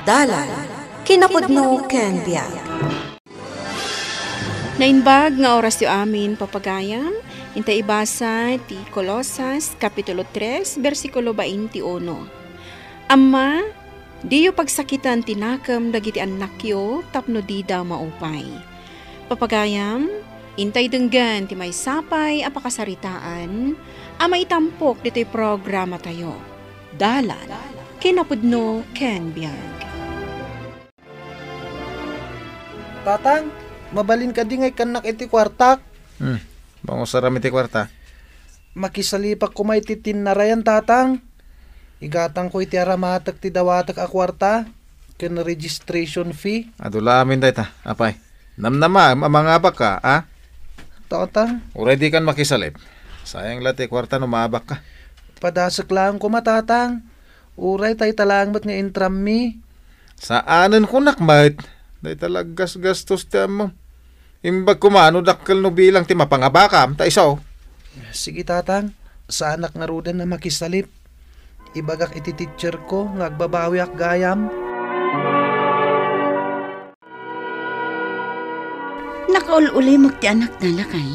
Dalan, kinapudno ken biag. Nainbag nga oras yu amin papagayam, inta ibasa ti Colosas Kapitulo 3, versikulo 21. Amma, diyo pagsakitan tinakam dagiti anak yo tapno dida maupay. Papagayam, intay denggan ti may sapay apakasaritaan, amay tampok dito'y programa tayo. Dalan, kinapudno ken biag. Tatang, mabalin ka di ngay kanak iti kwartak. Bango saram iti kwarta. Makisalipak ko may titin na rayan, tatang. Igatang ko iti aramatak ti dawatak a kwarta. Ken registration fee. Adula amin dayta, apay. Namnama, mamangabak ka, ha? Tatang, Uray di kan makisalip. Sayang lati kwarta no maabak ka. padasak lang ko matatang. Uray tay talangmat nga intram mi. Saanan ko nakmait? Day talagas gastos ti mo. Imbag kumano dakkel no bilang ti mapangabakam, ta isaw. Sige tatang, sa anak nga rudan na makisalip. Ibagak iti teacher ko, ngagbabawi ak gayam. Nakaululi mo ti anak na lakay.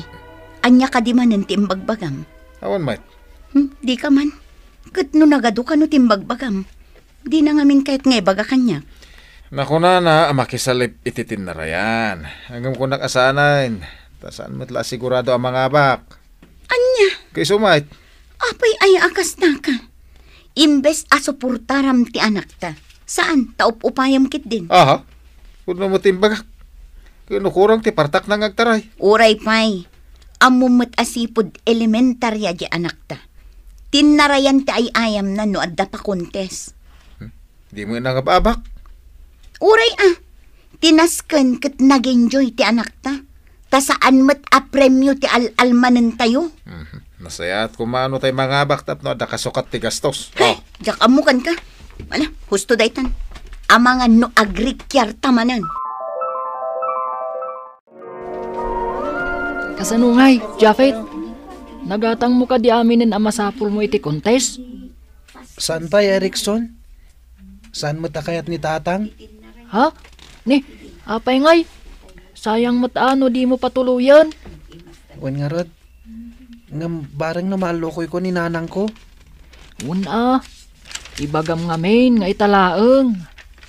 Anya ka di man ti imbagbagam. Awan mait. Di ka man. Kat no nagado ka no ti imbagbagam. Di na ngamin kahit nga ibaga kanya. Naku na, makisalip iti tinarayan. Hanggang ko nakasanain. Tasaan mo't la sigurado ang mga abak. Anya, Kay sumait. apay ay akas na ka. Imbes asuportaram ti anak ta. Saan? Taup-upayam kit din. Aha. Kuno mo timbagak. Kinukurang ti partak nang agtaray. Uray pay. Amumot asipod elementarya di anak ta. Tinarayan ti ay ayam na no adda pa kontes. Di mo nangababak. Uray tinasken ket nag-enjoy ti anak ta. Ta saan met a premyo ti al-almanen tayo. Nasaya't kumano tayo mga abak tapno da kasukat ti gastos. Ay, jak amukan ka. Wala, husto daytan. Amangan no agrikyar tamanan. Kasanungay, Jafet. Nagatang mo ka di aminin ang masapul mo iti kontes. Saan pa, Erickson? Saan matakayat ni tatang? Ha? Ni, apay ngay. Sayang mataano di mo patuluyan. Wan nga rod. Ngam bareng na malukoy ko ni nanang ko. Una, ibagam nga main nga italaeng.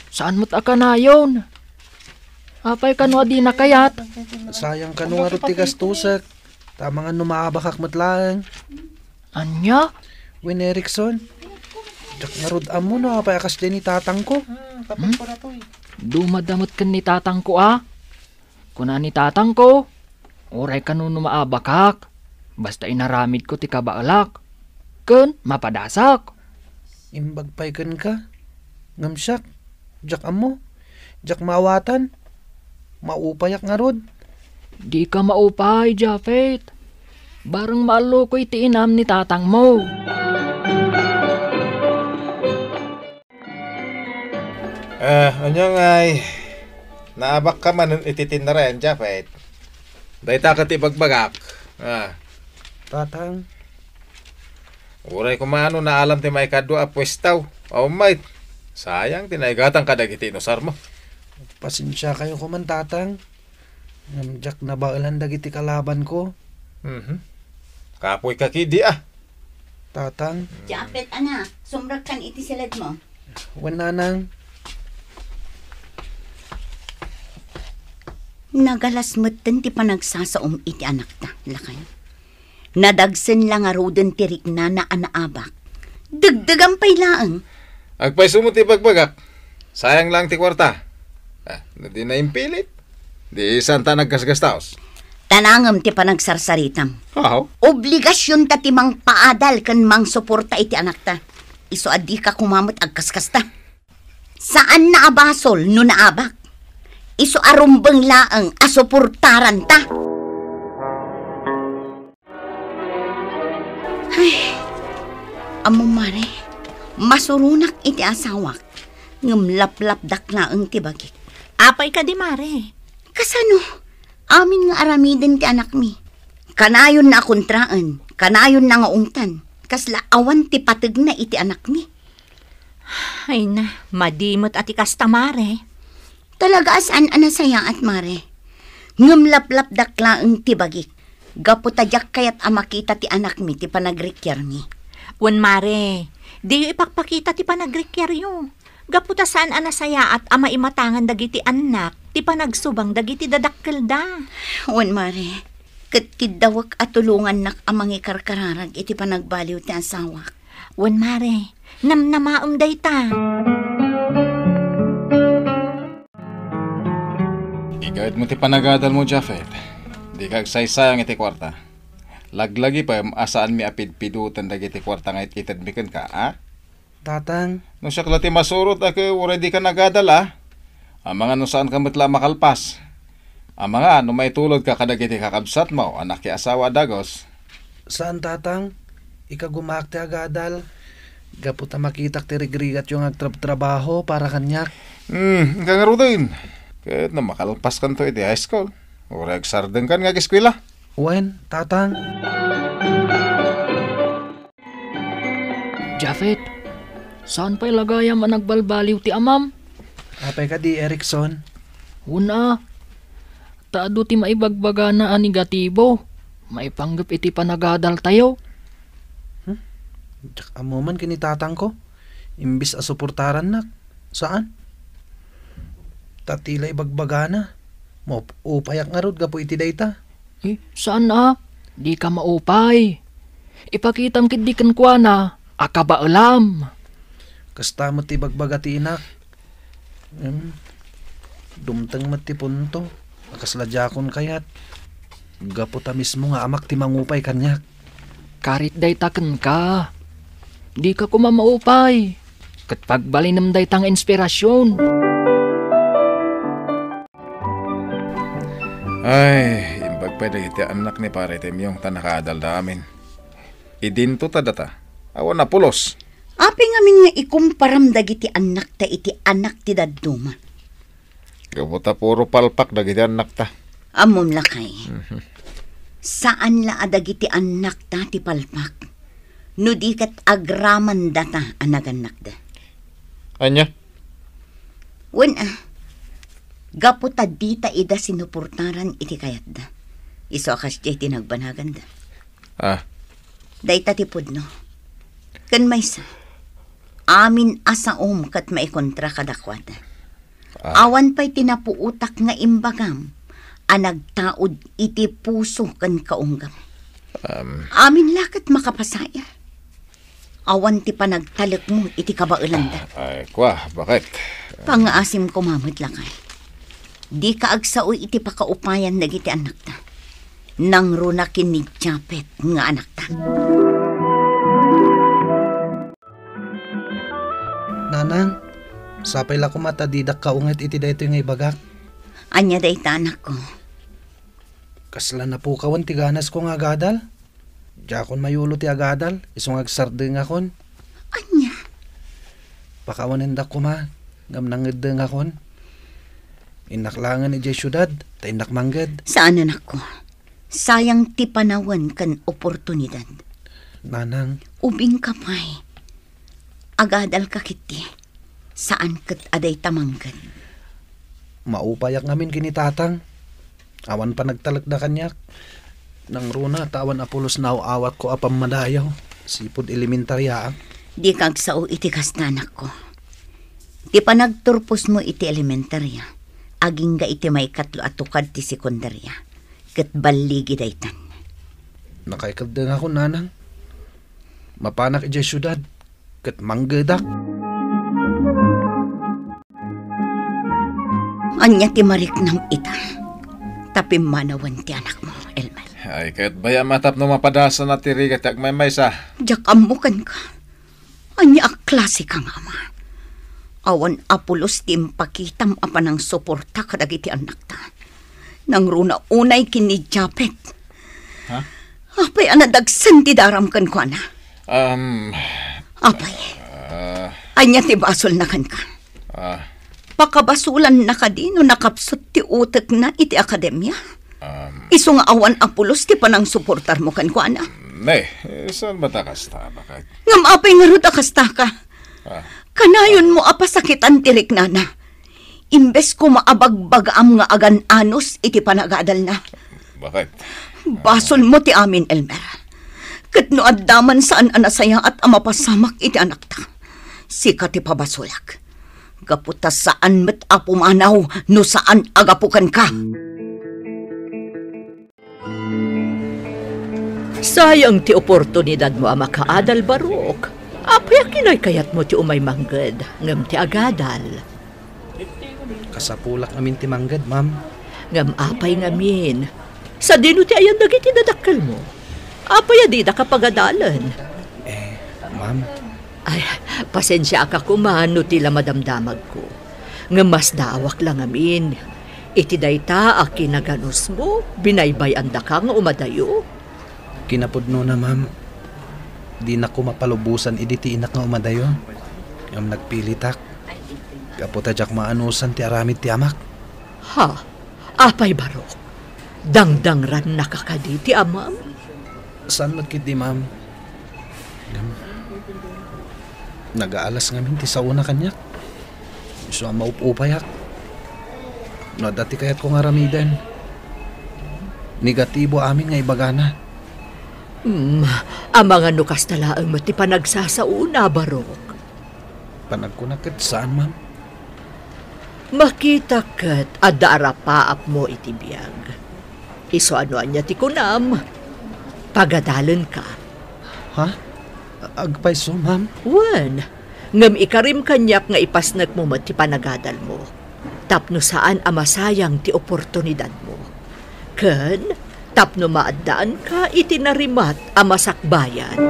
Saan mo't aka na yun? Apay kano di nakayat. Sayang ka nung arot ti gastusak. Tama nga numaabakak matlaang. Anya? Wen Erickson. Jak nga rod amo no, apay akas din ni tatang ko. Dumadamot kan ni tatang ko Kuna ni tatang ko, oray ka nun maabakak. Basta inaramid ko ti kabaalak. Kun, mapadasak. Imbagpay kan ka. Ngamsyak. Jak amo. Jak maawatan. Maupayak nga rod. Di ka maupay, Jafet. Barang malo ko iti inam ni tatang mo. Anyong ay naabak ka man ititin na rin, Japet. Dahita ka ti bagbagak. Tatang. Uray kumano na alam ti may kadwa apwestaw. Mait. Sayang tinaigatang kadagiti inosar mo. Pasensya kayo ko man tatang. Ngamjak na baalan dagiti kalaban ko. Kapoy kakidi Tatang. Japet anak, sumrak kan iti silad mo. Wan nanang. Nagalasmeten ti panagsasaom iti anak ta, lakay. Nadagsen lang aroden ti rikna na anaabak. Dagdagan pay laeng. Agpay sumot ti bagbagak. Sayang lang ti kwarta. Di na impilit. Di santa naggasgastaos. Tanangam ti panagsarsaritam. How? Obligasyon ta ti mang paadal kan mang suporta iti anak ta. Iso adi ka kumamot agkaskasta. Saan na abasol no naabak? Iso arumbang laang asuportaran ta. Ay, amo mare, masurunak iti asawak. Ngumlaplap daklaang ti bagik. Apay ka di mare. Kasano? Amin nga aramiden ti anak mi. Kanayon na kontraan, kanayon na nga ungtan. Kasla awan ti pateg na iti anak mi. Ay na, madimot at ikasta mare. Talaga saan anasaya at mare. Ngumlaplap dakla ang tibagik. Gaputadyak kayat amakita ti anak mi ti panagrikyar mi. Wan mare, di yu ipakpakita ti panagrikyaryo. Gaputa saan anasaya at ama imatangan dagiti anak, ti panagsubang dagiti dadakkel da. Wan mare, katkidawak at tulungan nak amang ikarkararag iti panagbaliw ti asawak. Wan mare, namnamaom dayta. Igawid mo ti panagadal mo, Jafet. Di kag saysayang iti kwarta. Laglagi pa asaan mi apid-pidutan dagiti kwarta nga ititad mi ka, ha? Tatang, No siya klati masurot ako, already ka nagadala. Ang mga no saan ka matla makalpas. Ang mga no may tulod ka kadagiti kakabsat mo, anak ki asawa dagos. saan tatang? Ika gumakti agadal. Gaputa makitak ti rigrigat yung agtrabaho para kanyak. Kangaro din. Kahit na makalpas kan to iti high school. Urag sardeng kan nga eskwela. Wen, tatang. Jafet, saan pa'y lagayam ang nagbalbaliw ti amam? Apay ka di, Erickson. Una, taado ti maibagbaga na negatibo. Maipanggap iti panagadal tayo. Tsak amuman kini tatang ko. Imbis a suportaran nak. Saan? Tatilay bagbagana. Mo upayak nga rod gapo iti dayta. Saan na? Di ka maupay. Ipakitam kidikan kwa na, akabaalam. Kasta mo ti bagbaga ti inak. Dumtang mat ti punto. Akasladjakon kayat. Gapo ta mismo nga amak ti mangupay kanyak. Karit day taken ka. Di ka kumamaupay. Kat pagbalinam day tang inspirasyon. Ay, imbag pa iti anak ni pare Temyong tanakaadal da amin. Idinto ta data. Awan na pulos. Api ngamin nga ikumparam dagiti anak ta iti anak ti dadduma. Gabuta puro palpak dagiti anak ta. Amom lakay. Saan la adagiti anak ta ti palpak? No di kat agraman data anaganak da. Anya? Wen gaputa dita ida sinuportaran iti kayat da. Iso akas di tinagbanagan da. Dayta ti pudno. Kan maysa. Amin asaom kat maikontra kadakwada. Awan pa'y tinapuutak nga imbagam. Anagtaod iti puso kan kaunggam. Amin lakat makapasaya. Awan ti panagtalak mo iti kabailan da. Ay, kwa, bakit? Pangaasim ko mamit lakay. Di ka agsaoy iti pakaupayan dagiti anak ta. Nang runakin ni Japet nga anak ta. Nanang, sapay la kumata didak kaunget iti dayto nga ibagak. Anya dayta anak ko. Kasla na po kawan ti ganas ko nga agadal. Diyakon mayulo ti agadal, isong agsardeng akon. Anya? Pakawanin da ko ma, ngam nangedeng akon. Inaklangan ni Jay syudad, ta inak mangged. Saan anak ko? Sayang ti panawan kan oportunidad. Nanang, Ubing kapay. Agadal ka kiti. Saan kat aday tamanggan? maupayak ngamin kini tatang. Awan pa nagtalak da kanyak. Nang runa, tawan apulos na awat ko apam madayaw. Sipod elementarya. Di kag sao iti kastanak ko. Di pa nagturpos mo iti elementarya. Aging ga iti may katlo at tukad ti sekundarya. Kat baligi daytan. Nakaikagdang ako nanang. Mapanak iti syudad. Kat manggedak. Anya ti marik ng ita. Tapi manawan ti anak mo, Elmer. Ay, kahit baya matap no mapadasa na tiri katyak may sa. Diyak amukan ka. Anya ang klase kang ama. Awan apulos ti impakitam apa ng suporta kadagiti anak ta. Nang runa unay kini Japet. Ha? Apay anadagsan ti daram kan ko ana. Apay. Anya ti basol na kan ka. Pakabasulan na ka din o nakapsot ti utek na iti akademya. Iso nga awan apulos ti panang suportar mo kan ko ana. Ne, saan ba takas ta? Bakit? Ngam apay nga rod akasta ka. Kanayon mo apasakitan tirik nana. Imbes ko maabagbagam nga agan anos iti panagadal na. Bakit? Basol mo ti amin, Elmer. Kat no addaman saan anasaya at amapasamak iti anak ta. Sika ti pabasolak. Gaputas saan met apumanaw no saan agapukan ka. Sayang ti oportunidad mo makaadal, Barok. Apay kinay kayat mo ti umay mangged, ngam ti agadal. Kasapulak namin ti manggad, ma'am. Ngam apay ngamin. Sa dino ti ayan dagiti dadakkel mo. Apay adida kapagadalan. Ma'am, Ay, pasensya ka kumano tila madamdamag ko. Ngam mas dawak lang amin. Iti dayta a kinaganos mo, binaybay anda ka nga umadayo. kinapudno na, ma'am. Di na ko mapalubusan iditi inak nga umadayo. Ang nagpilitak. Kaputa jak maanusan ti aramid ti amak. Ha? Apay, Barok? Dangdangran nakakadi ti amam? Saan magkit di, ma'am? Nagaalas ngamin ti sauna kanyak. So ang maupupayak. No, dati kayat ko nga ramidan. Negatibo amin nga ibagana. Ang mga nukas talaang mati pa nagsasauna, Barok. Panagkunakit saan, ma'am? Makita kat adara paap mo iti biyag. Iso ano anya ti kunam. Pagadalan ka. Ha? Agpay so, ma'am? Wan, ngam ikarim kanyak nga ipasnag mo mati panagadal mo. Tapno saan amasayang ti oportunidad mo. Ken, tapno maadaan ka itinarimat amasakbayan.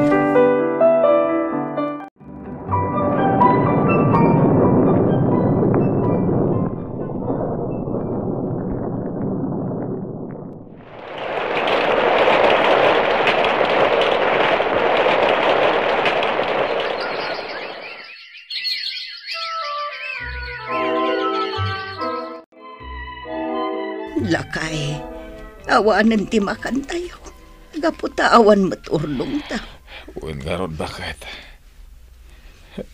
Lakay, awanan ti makan tayo. Gaputa awan maturnong ta. Uwin nga ron, bakit?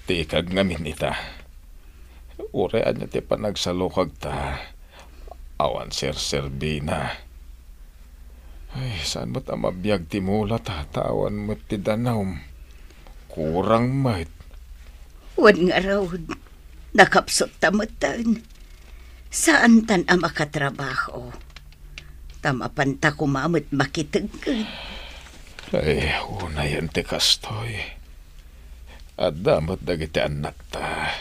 Ti kag ngamin ita. Urean niya ti panagsalukag ta. Awan ser-serbina. Ay, saan mo't amabiyag ti mulat ha? Tawan mo't ti danaw. Kurang mat. Wan nga raw, nakapsot tamatan. Saan tan ang makatrabaho? Tamapan ta kumamot makitagkad. Ay, una yan ti kastoy. At damot dagiti anak ta.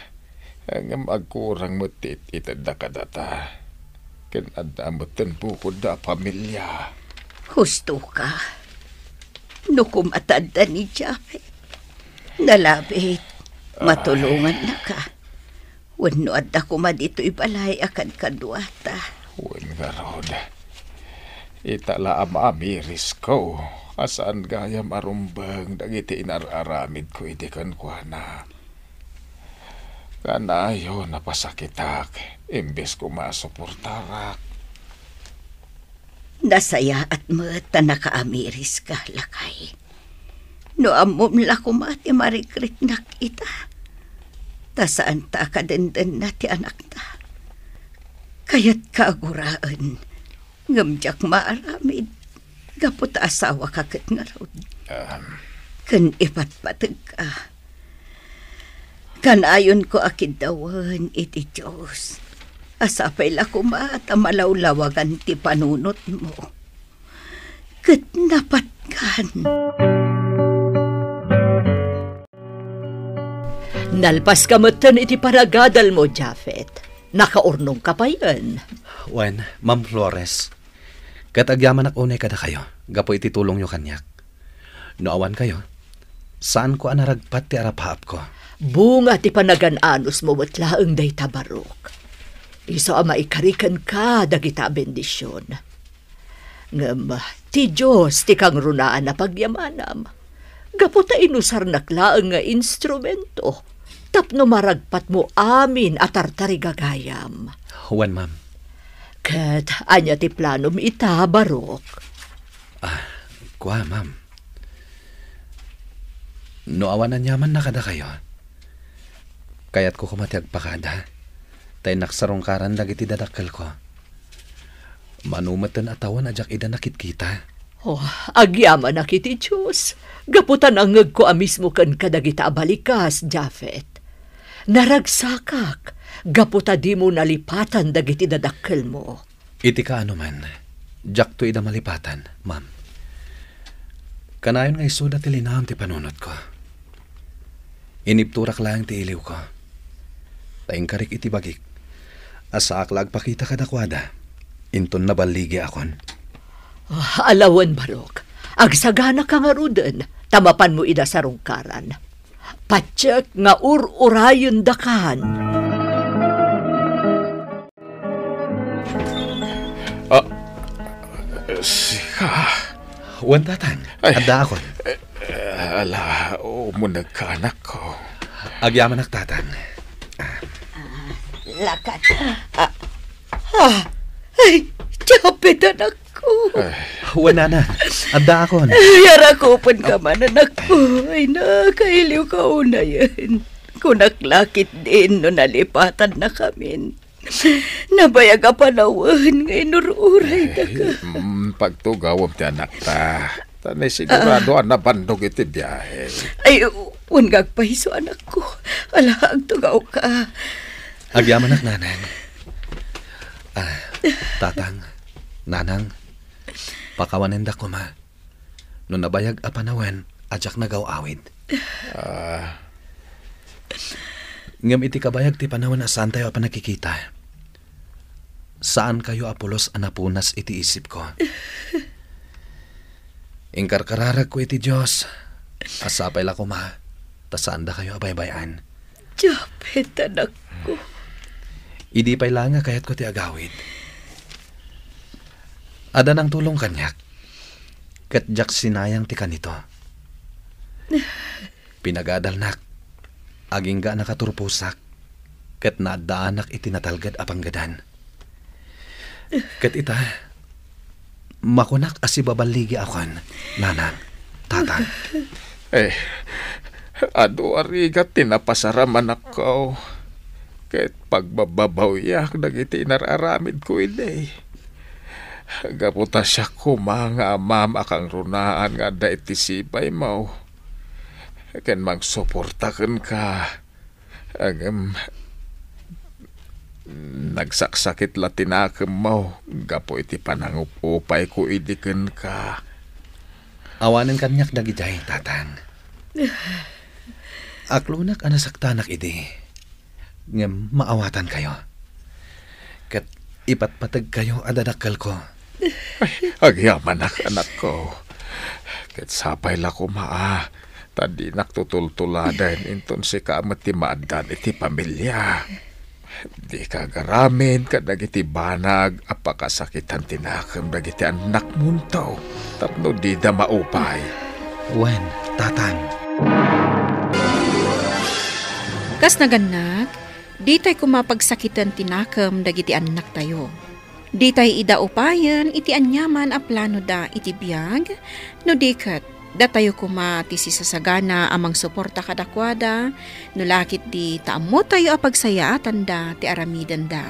Ang agkurang mo itad da kadata. Ken adamot ten bukod da pamilya. Husto ka. Nukumatad ni Jaffe. Nalabit, matulungan na ka. Wano at ako madito ibalay akan kadwata. Uwin nga ron. Itala amiris ko. Asaan gaya marumbang dagiti inararamid ko iti kankwana. Kanayo napasakitak. Imbes ko masuportarak. Nasaya at mata nakaamiris ka, Lakay. No amom la kumati marikrik nak ita. Tasaan ta kadendan na ti anak ta. Kaya't kaaguraan. Ngamjak maaramid. Gapot asawa kakat nga raw. Kan ipatpatag ka. Kanayon ko akidawan iti Diyos. Asapay la kumat amalawlawagan ti panunot mo. Kat napatkan. Nalpas ka matan iti paragadal mo, Japheth. Nakaurnong ka pa yan. Wen, Ma'am Flores. Katagyaman ak unay kada kayo. Gapo iti tulong nyo kanyak. No awan kayo. Saan ko anaragpat ti arapahap ko? Bunga ti panagananos mo matlaang day tabarok. Iso ama ikarikan ka dagita bendisyon. Ngam, ti Diyos ti kang runaan na pagyamanam. Gaputa inusar naklaang nga instrumento. Tapno maragpat mo amin at tartari gagayam. Wen, ma'am. Kat anya ti planom ita, Barok. Kuha, ma'am. No awan na nyaman na kada kayo. Kayat ko kumatiag pakada. Tay naksarongkaran dagiti dadakkel ko. Manumatan atawan ajak ida nakit-kita. Oh, agyaman na kiti Diyos. Gaputan ang ngag ko amismo kan kadagita abalikas, Jafet. Naragsakak. Gaputa di mo nalipatan dagiti dadakkel mo. Iti ka ano man. Jak to ida malipatan, ma'am. Kanayon nga isuda ti linahon ti panunot ko. Inipturak lang ti iliw ko. Taing karik iti bagik. Asa aklag pakita kadakwada. Inton na baligi akon. Alawan, Barok. Agsagana ka nga rudan. Tamapan mo ida sa rungkaran. Patsyak nga ur-urayon dakan. Sika. Wantatan, Ay. adda akon. Ala, mo nagkaanak ko. Agyaman naktatan. Lakat. Ay, Japet, anak ko. Wana na, adda akon. Yara ko pan ka man, anak ko. Ay, nakailiw ka una yan. Kunaklakit din no nalipatan na kami. Nabayag ka panawan, ngayon ururay na ka. Pagtugawam ti anak ta. Tanay sigurado na bandog iti biyahe. Ay, unggag pahiso, anak ko. Alahag tugaw ka. Agyaman nak nanang. Tatang, nanang, pakawaninda ko ma. No nabayag apanawen, ajak nagaw awid. Ngam iti kabayag ti panawan asaan tayo apa nakikita. Saan kayo apulos anapunas iti isip ko. Ingkarkararag ko iti Diyos. Asapay la ko ma. Tasaan da kayo abaybayan. Japet, anak ko. Idi pa'y langa kayat ko ti agawid. Ada ng tulong kanyak. Katjak sinayang ti kanito. Pinagadalnak. Aging ga nakaturpusak. Kat naadaanak itinatalgad apanggadan. Kat ita, makunak asibabaligi akon, nanang, tatang. Ado arigat tinapasaraman ako. Kahit pagbababawyak nagiti nararamid ko hindi. Gaputa siya kumanga mama kang runaan nga da itisipay mo. Ken magsuportakan ka. Nagsaksakit latinakam mo. Gapo iti panangupupay ko idikan ka. Awanan kanyak dagijay, tatang. Aklunak anasaktanak idi. Ngem maawatan kayo. Kat ipatpatag kayo adadakal ko. Agyaman anak ko. Kat sapay la ko maa. Tadi naktutultuladan inton si kamat ti maadan iti pamilya. Di ka garamin ka dagiti banag apakasakitan tinakam dagiti anak muntaw. Tapno di da maupay. Wen, tatang. Kas naganak, di tayo kumapagsakitan tinakam dagiti anak tayo. Di tayo idaupayan iti anyaman a plano da iti biyag, no dikat da tayo kumatisi sa sagana amang suporta kadakwada, no lakit di taamo tayo apagsayaatan da ti aramidan da.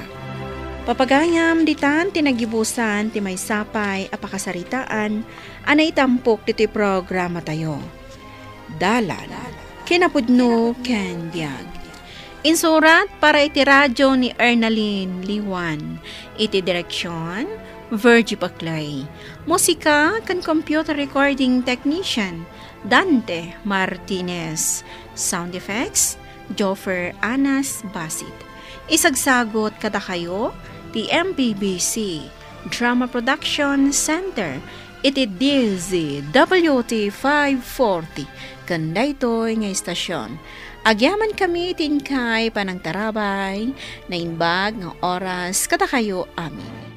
Papagayam ditan tinagibusan ti may sapay apakasaritaan, anay tampok diti programa tayo. Dalan, kinapudno ken biyag. Insurat para iti radyo ni Ernaline Liwan. Iti direksyon, Virgie Paclay. Musika kan computer recording technician, Dante Martinez. Sound effects, Joffer Anas Basit. Isagsagot kada kayo, ti MPBC Drama Production Center. Iti DZWT 540. Kanda ito'y nga istasyon. Agyaman kami tinkay panang tarabay na inbag ng oras kada kayo amin.